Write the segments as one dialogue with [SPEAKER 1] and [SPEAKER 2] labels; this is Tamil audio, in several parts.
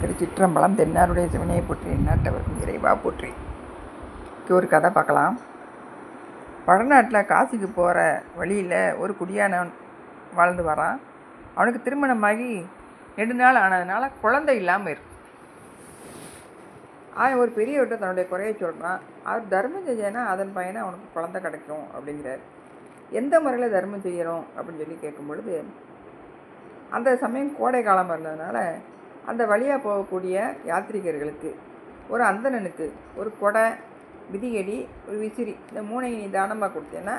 [SPEAKER 1] திருச்சிற்றம்பலம். தென்னாருடைய சிவனையை போற்றி, நாட்டவர்க்கும் இறைவா போற்றி. ஒரு கதை பார்க்கலாம். வடநாட்டில் காசிக்கு போகிற வழியில் ஒரு குடியானவன் வாழ்ந்து வரான். அவனுக்கு திருமணமாகி 2 நாள் ஆனதுனால குழந்தை இல்லாமல் இருக்கு. அவன் ஒரு பெரியவர்கிட்ட தன்னுடைய குறையை சொல்கிறான். அவர் தர்மம் செஞ்சேன்னா அதன் பையனை அவனுக்கு குழந்தை கிடைக்கும் அப்படிங்கிறார். எந்த முறையில் தர்மம் செய்கிறோம் அப்படின்னு சொல்லி கேட்கும் பொழுது, அந்த சமயம் கோடை காலமாக இருந்ததுனால அந்த வழியாக போகக்கூடிய யாத்ரீகர்களுக்கு, ஒரு அந்தணனுக்கு ஒரு கொடை, விதியடி, ஒரு விசிறி, இந்த 3 நீ தானமாக கொடுத்தேன்னா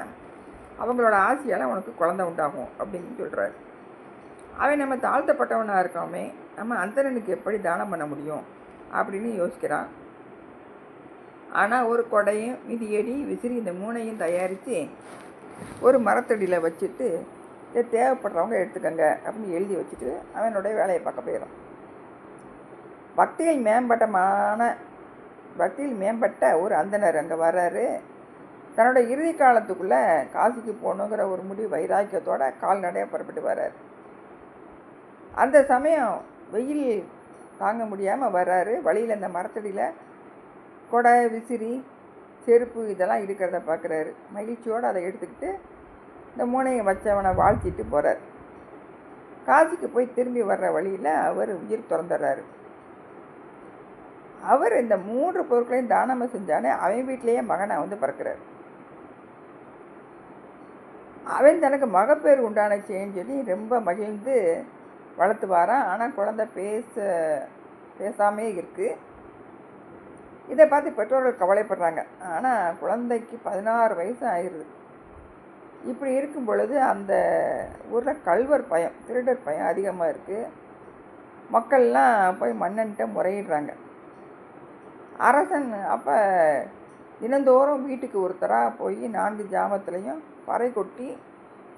[SPEAKER 1] அவங்களோட ஆசையால் உனக்கு குழந்தை உண்டாகும் அப்படின்னு சொல்கிறார். அவன் நம்ம தாழ்த்தப்பட்டவனாக இருக்காமே, நம்ம அந்தணனுக்கு எப்படி தானம் பண்ண முடியும் அப்படின்னு யோசிக்கிறான். ஆனால் ஒரு கொடையும் மிதியடி, விசிறி, இந்த 3ஐயும் தயாரித்து ஒரு மரத்தடியில் வச்சுட்டு, இதை தேவைப்படுறவங்க எடுத்துக்கங்க அப்படின்னு எழுதி வச்சுட்டு அவனுடைய வேலையை பார்க்க போயிடும். பக்தியில் மேம்பட்ட ஒரு அந்தனர் அங்கே வர்றாரு. தன்னோட இறுதி காலத்துக்குள்ளே காசிக்கு போகணுங்கிற ஒரு முடிவு வைராக்கியத்தோட கால்நடையாக புறப்பட்டு வர்றாரு. அந்த சமயம் வெயில் தாங்க முடியாமல் வர்றாரு. வழியில் இந்த மரத்தடியில் கொடை, விசிறி, செருப்பு இதெல்லாம் இருக்கிறத பார்க்குறாரு. மகிழ்ச்சியோடு அதை எடுத்துக்கிட்டு இந்த 3ஐயும் வச்சவனை வாழ்த்திட்டு போகிறார். காசிக்கு போய் திரும்பி வர்ற வழியில் அவர் உயிர் துறந்துடுறாரு. அவர் இந்த 3 பொருட்களையும் தானமாக செஞ்சானே அவன் வீட்டிலேயே மகனை பிறக்கிறார். அவன் தனக்கு மகப்பேறு உண்டானச்சேன்னு சொல்லி ரொம்ப மகிழ்ந்து வளர்த்து வாரான். ஆனால் குழந்தை பேசாமே இருக்குது. இதை பார்த்து பெற்றோர்கள் கவலைப்படுறாங்க. ஆனால் குழந்தைக்கு 16 வயசு ஆயிடுது. இப்படி இருக்கும் பொழுது அந்த ஊரில் கள்வர் பயம், திருடர் பயம் அதிகமாக இருக்குது. மக்கள்லாம் போய் மன்னன்கிட்ட முறையிடுறாங்க. அரசன் அப்போ தினந்தோறும் வீட்டுக்கு ஒருத்தராக போய் 4 ஜாமத்துலேயும் பறை கொட்டி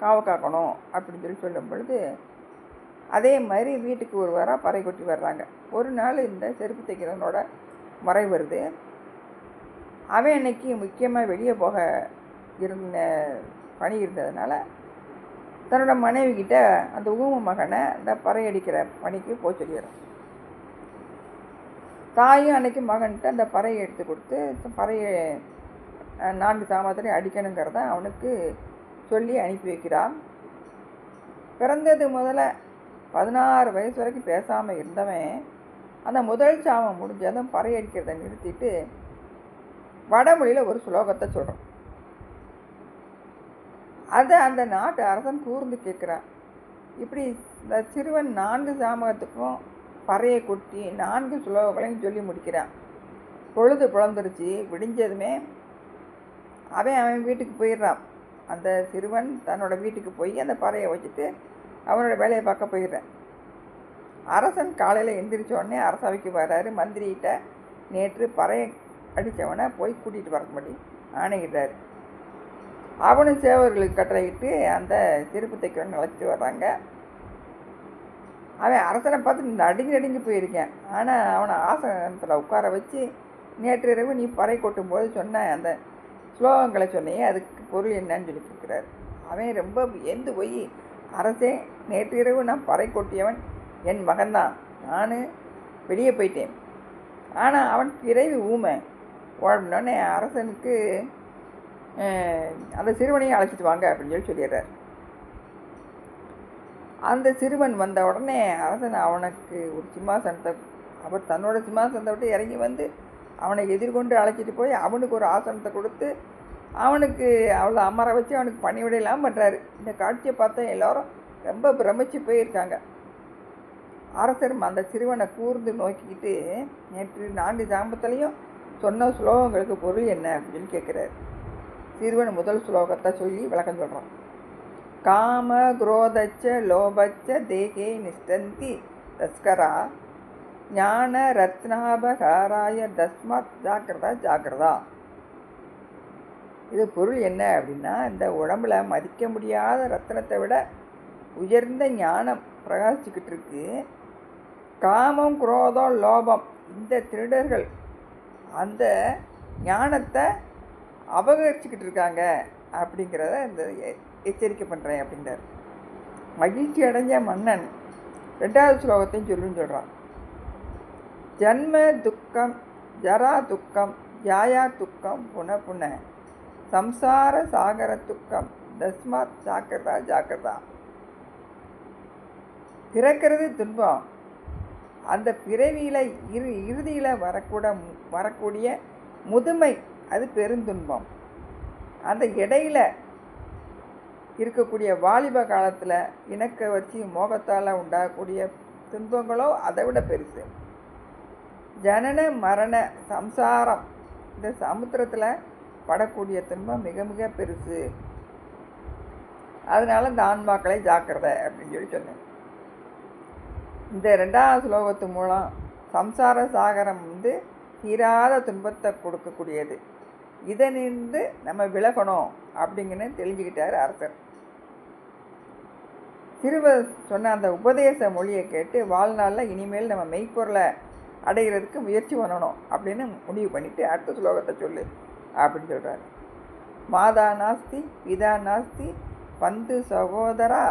[SPEAKER 1] காவ காக்கணும் அப்படின்னு சொல்லி சொல்லும் பொழுது, அதே மாதிரி வீட்டுக்கு ஒருவராக பறை கொட்டி வர்றாங்க. ஒரு நாள் இந்த செருப்பு தைக்கிறவனோட முறை வருது. அவன் அன்னைக்கு முக்கியமாக வெளியே போக பணி இருந்ததுனால தன்னோட மனைவிக்கிட்ட அந்த ஊம மகனை அந்த பறை அடிக்கிற பணிக்கு போக சொல்லிடுறான். தாயும் அன்னைக்கு மகன்கிட்ட அந்த பறையை எடுத்து கொடுத்து பறையை 4 சாமத்திலையும் அடிக்கணுங்கிறத அவனுக்கு சொல்லி அனுப்பி வைக்கிறான். பிறந்தது முதல்ல 16 வயசு வரைக்கும் பேசாமல் இருந்தவன் அந்த முதல் சாமம் முடிஞ்சதும் பறை அடிக்கிறத நிறுத்திட்டு வடமொழியில் ஒரு ஸ்லோகத்தை சொல்கிறான். அதை அந்த நாட்டு அரசன் கூர்ந்து கேட்குறான். இப்படி இந்த சிறுவன் 4 சாமகத்துக்கும் பறையை கொட்டி 4 ஸ்லோகங்களையும் சொல்லி முடிக்கிறான். பொழுது புலந்துருச்சு. விடிஞ்சதுமே அவன் வீட்டுக்கு போயிடுறான். அந்த சிறுவன் தன்னோட வீட்டுக்கு போய் அந்த பறையை வச்சுட்டு அவனோட வேலையை பார்க்க போயிடுறான். அரசன் காலையில் எந்திரிச்ச உடனே அரசவைக்கு வர்றாரு. மந்திரிகிட்ட நேற்று பறையை அடித்தவனை போய் கூட்டிகிட்டு வர முடியும் ஆணையிடுறாரு. அவனும் சேவர்களுக்கு கட்டளையிட்டு அந்த செருப்பு தைக்கிறவன் அழைச்சிட்டு வர்றாங்க. அவன் அரசனை பார்த்து நடுங்கி போயிருக்கேன். ஆனால் அவனை ஆசனத்தில் உட்கார வச்சு, நேற்று இரவு நீ பறை கொட்டும்போது சொன்ன அந்த ஸ்லோகங்களை சொன்னையே, அதுக்கு பொருள் என்னன்னு சொல்லி கேட்குறாரு. அவன் ரொம்ப எந்து போய், அரசே, நேற்று இரவு நான் பறை கொட்டியவன் என் மகன்தான். நான் வெளியே போயிட்டேன். ஆனால் அவன் பிறவி ஊமை. உடனே அரசனுக்கு அந்த சிறுவனையும் அழைச்சிட்டு வாங்க அப்படின்னு சொல்லி சொல்லிடுறார். அந்த சிறுவன் வந்த உடனே அரசன் அவனுக்கு ஒரு சிம்மாசனத்தை, அவர் தன்னோட சிம்மாசனத்தை விட்டு இறங்கி வந்து அவனை எதிர்கொண்டு அழைச்சிட்டு போய் அவனுக்கு ஒரு ஆசனத்தை கொடுத்து அவனுக்கு அவ்வளோ அமர வச்சு அவனுக்கு பணிவிடையெல்லாம் பண்ணுறாரு. இந்த காட்சியை பார்த்தா எல்லோரும் ரொம்ப பிரமிச்சு போயிருக்காங்க. அரசர் அந்த சிறுவனை கூர்ந்து நோக்கிக்கிட்டு, நேற்று 4 ஜாமத்துலேயும் சொன்ன ஸ்லோகங்களுக்கு பொருள் என்ன அப்படின்னு கேட்குறாரு. சிறுவன் முதல் ஸ்லோகத்தை சொல்லி விளக்கம் சொல்கிறான். காம குரோதச்ச லோபச்ச தேகே நிஷ்டந்தி தஸ்கரா ஞான ரத்னாபகாராய தஸ்மாத் ஜாக்கிரதா. இது பொருள் என்ன அப்படின்னா, இந்த உடம்புல மதிக்க முடியாத ரத்னத்தை விட உயர்ந்த ஞானம் பிரகாசிச்சுக்கிட்டு இருக்கு. காமம், குரோதம், லோபம், இந்த திருடர்கள் அந்த ஞானத்தை அபகரிச்சுக்கிட்டு இருக்காங்க அப்படிங்கிறத இந்த எச்சரிக்கை பண்ணுறேன் அப்படின்றார். மகிழ்ச்சி அடைஞ்ச மன்னன் 2வது ஸ்லோகத்தையும் சொல்லுன்னு சொல்கிறான். ஜன்ம துக்கம் ஜரா துக்கம் ஜாயா துக்கம் புன புன சம்சார சாகர துக்கம் தஸ்மாத் ஜாக்கிரதா ஜாக்கிரதா. பிறக்கிறது துன்பம். அந்த பிறவியில் இறுதியில் வரக்கூடிய முதுமை அது பெருந்துன்பம். அந்த இடையில இருக்கக்கூடிய வாலிப காலத்தில் இணக்க வச்சு மோகத்தால் உண்டாகக்கூடிய துன்பங்களோ அதை விட பெருசு. ஜனன மரண சம்சாரம், இந்த சமுத்திரத்தில் படக்கூடிய துன்பம் மிக மிக பெருசு. அதனால இந்த ஆன்மாக்களை ஜாக்கிரதை அப்படின்னு சொல்லி சொன்னேன். இந்த 2வது ஸ்லோகத்து மூலம் சம்சார சாகரம் தீராத துன்பத்தை கொடுக்கக்கூடியது. இதனிருந்து நம்ம விலகணும் அப்படிங்கன்னு தெரிஞ்சுக்கிட்டார் அரசர். சிறுவர் சொன்ன அந்த உபதேச மொழியை கேட்டு வாழ்நாளில் இனிமேல் நம்ம மெய்ப்பொருளை அடைகிறதுக்கு முயற்சி பண்ணணும் அப்படின்னு முடிவு பண்ணிவிட்டு அடுத்த ஸ்லோகத்தை சொல்லு அப்படின்னு சொல்கிறார். மாதா நாஸ்தி பிதா நாஸ்தி பந்து சகோதரா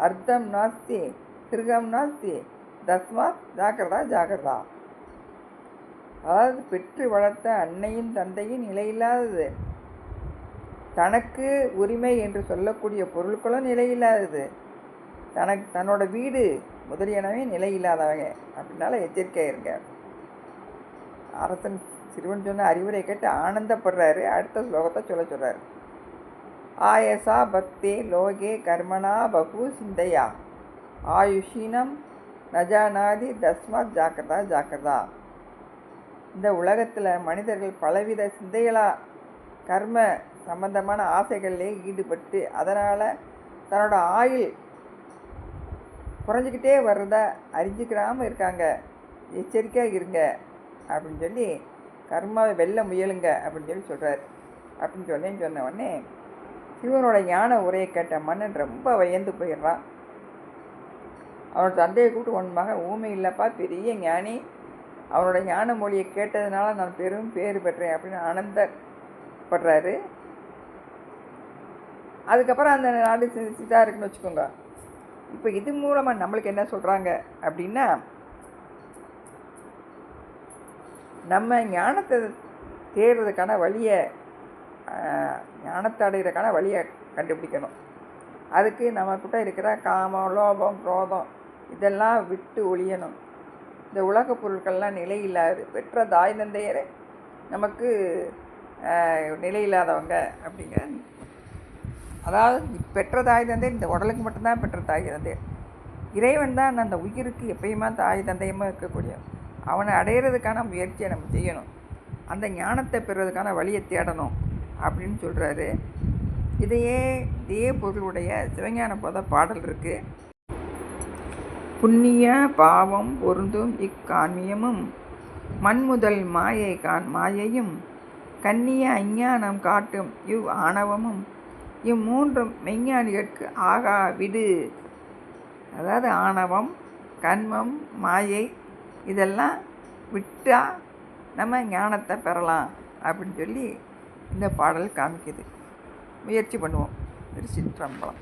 [SPEAKER 1] அர்த்தம் நாஸ்தி கிருகம் நாஸ்தி தஸ்மாத் ஜாக்கிரதா ஜாக்கிரதா. அதாவது பெற்று வளர்த்த அன்னையின் தந்தையின் நிலையில்லாதது, தனக்கு உரிமை என்று சொல்லக்கூடிய பொருட்களும் நிலையில்லாதது, தன்னோட வீடு முதலியனவே நிலையில்லாதவங்க. அப்படின்னால எச்சரிக்கையாக இருங்க. அரசன் சிறுவன் சொன்ன அறிவுரை கேட்டு ஆனந்தப்படுறாரு. அடுத்த ஸ்லோகத்தை சொல்கிறார். ஆயசா பக்தே லோகே கர்மனா பகு சிந்தையா ஆயுஷீனம் நஜானாதி தஸ்மாத் ஜாக்கிரதா ஜாக்கிரதா. இந்த உலகத்தில் மனிதர்கள் பலவித சிந்தைகளாக கர்ம சம்பந்தமான ஆசைகளிலே ஈடுபட்டு அதனால் தன்னோட ஆயுள் குறைஞ்சிக்கிட்டே வர்றத அறிஞ்சிக்கிறாமல் இருக்காங்க. எச்சரிக்கையாக இருங்க அப்படின்னு சொல்லி கர்மாவை வெல்ல முயலுங்க அப்படின்னு சொல்லி சொல்கிறார். அப்படின்னு சொன்ன உடனே சிவனோட ஞான உரையை கேட்ட மன்னன் ரொம்ப வியந்து போயிடுறான். அவனோட தந்தையை கூப்பிட்டு, உன் மகன் ஊமை இல்லைப்பா, பெரிய ஞானி, அவனோட ஞான மொழியை கேட்டதுனால நான் பெரும் பேர் பெற்றேன் அப்படின்னு ஆனந்தப்படுறாரு. அதுக்கப்புறம் அந்த நாடு சிதா இருக்குன்னு வச்சுக்கோங்க. இப்போ இது மூலமாக நம்மளுக்கு என்ன சொல்கிறாங்க அப்படின்னா, நம்ம ஞானத்தை தேடுறதுக்கான வழியை, ஞானத்தை அடைகிறதுக்கான வழியை கண்டுபிடிக்கணும். அதுக்கு நம்மக்கிட்ட இருக்கிற காமம், லோபம், குரோதம் இதெல்லாம் விட்டு ஒழியணும். இந்த உலகப் பொருட்கள்லாம் நிலை இல்லாது, பெற்ற தாய் தந்தையரை நமக்கு நிலை இல்லாதவங்க அப்படிங்கிற, அதாவது பெற்ற தாய் தந்தை இந்த உடலுக்கு மட்டும்தான் பெற்ற தாய் தந்தை. இறைவன் தான் அந்த உயிருக்கு எப்பயுமா தாய் தந்தையமாக இருக்கக்கூடிய, அவனை அடையிறதுக்கான முயற்சியை நம்ம செய்யணும். அந்த ஞானத்தை பெறுறதுக்கான வழியை தேடணும் அப்படின்னு சொல்கிறாரு. இதே பொருளுடைய சிவஞான போத பாடல் இருக்குது. புண்ணிய பாவம் பொருந்தும் இக்காண்மியமும் மண்முதல் மாயையும் கண்ணிய அஞ்ஞானம் காட்டும் இவ் ஆணவமும் இம்மூன்றும் மெய்ஞானிகளுக்கு ஆகா விடு. அதாவது ஆணவம், கண்மம், மாயை இதெல்லாம் விட்டால் நம்ம ஞானத்தை பெறலாம் அப்படின்னு சொல்லி இந்த பாடல் காமிக்குது. முயற்சி பண்ணுவோம். திருச்சிற்றம்பலம்.